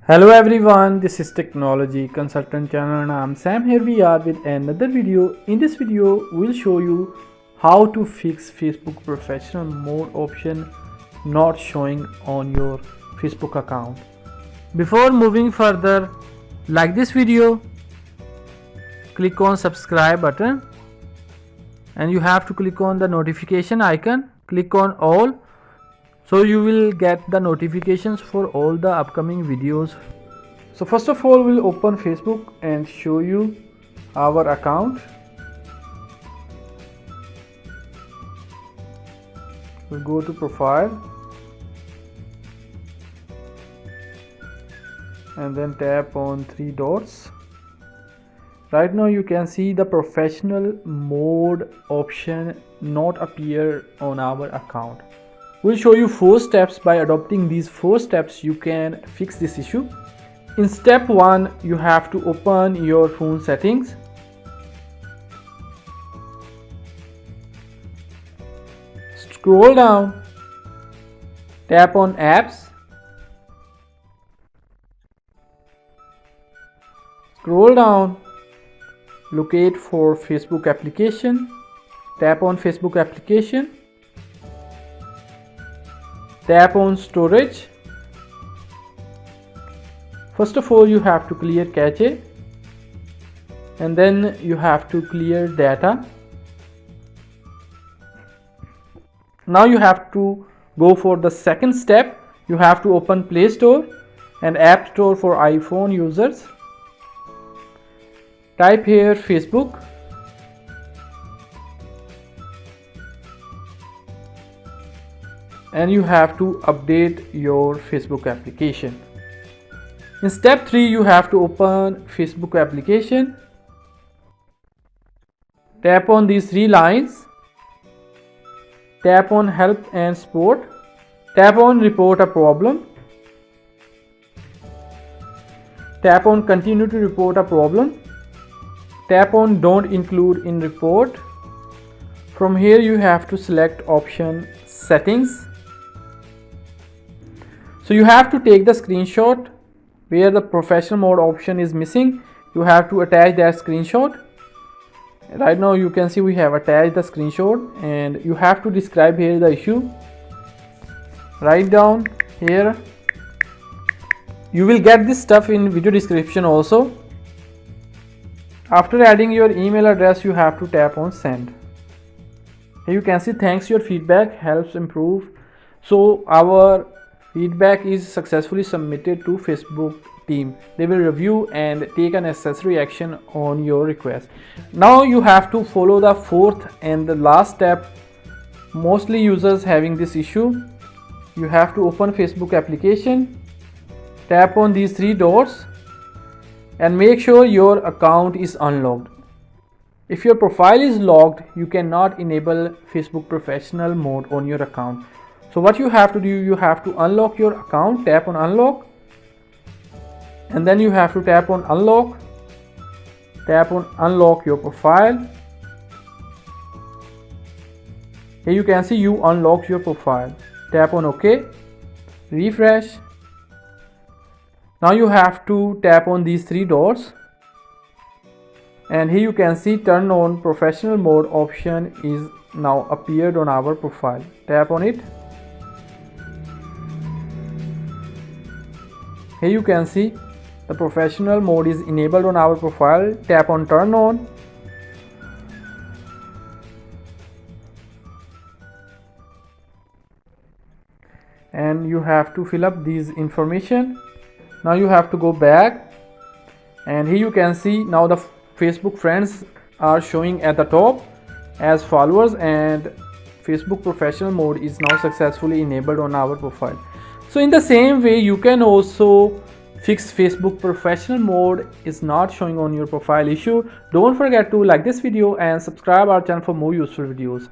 Hello everyone, this is Technology Consultant channel and I'm Sam. Here we are with another video. In this video, we'll show you how to fix Facebook professional mode option not showing on your Facebook account. Before moving further, like this video, click on subscribe button and you have to click on the notification icon, click on all. So you will get the notifications for all the upcoming videos. So first of all, we'll open Facebook and show you our account. We'll go to profile and then tap on three dots. Right now you can see the professional mode option not appear on our account. We'll show you 4 steps. By adopting these 4 steps, you can fix this issue. In step 1, you have to open your phone settings. Scroll down, tap on apps. Scroll down, locate for Facebook application. Tap on Facebook application. Tap on storage. First of all, you have to clear cache and then you have to clear data. Now you have to go for the second step. You have to open Play Store and App Store for iPhone users. Type here Facebook. And you have to update your Facebook application. In step 3, you have to open Facebook application. Tap on these 3 lines. Tap on help and support. Tap on report a problem. Tap on continue to report a problem. Tap on don't include in report. From here you have to select option settings. So you have to take the screenshot where the professional mode option is missing. You have to attach that screenshot. Right now you can see we have attached the screenshot and you have to describe here the issue. Write down here. You will get this stuff in video description also. After adding your email address, you have to tap on send. Here you can see thanks your feedback helps improve. So our feedback is successfully submitted to Facebook team. They will review and take a necessary action on your request. Now you have to follow the 4th and the last step. Mostly users having this issue. You have to open Facebook application. Tap on these 3 dots and make sure your account is unlocked. If your profile is logged, you cannot enable Facebook professional mode on your account. So what you have to do, you have to unlock your account, tap on unlock and then you have to tap on unlock, tap on unlock your profile. Here you can see you unlocked your profile. Tap on OK, refresh. Now you have to tap on these 3 dots and here you can see turn on professional mode option is now appeared on our profile. Tap on it. Here you can see the professional mode is enabled on our profile. Tap on turn on. And you have to fill up these information. Now you have to go back and here you can see now the Facebook friends are showing at the top as followers and Facebook professional mode is now successfully enabled on our profile. So in the same way, you can also fix Facebook professional mode is not showing on your profile issue. Don't forget to like this video and subscribe our channel for more useful videos.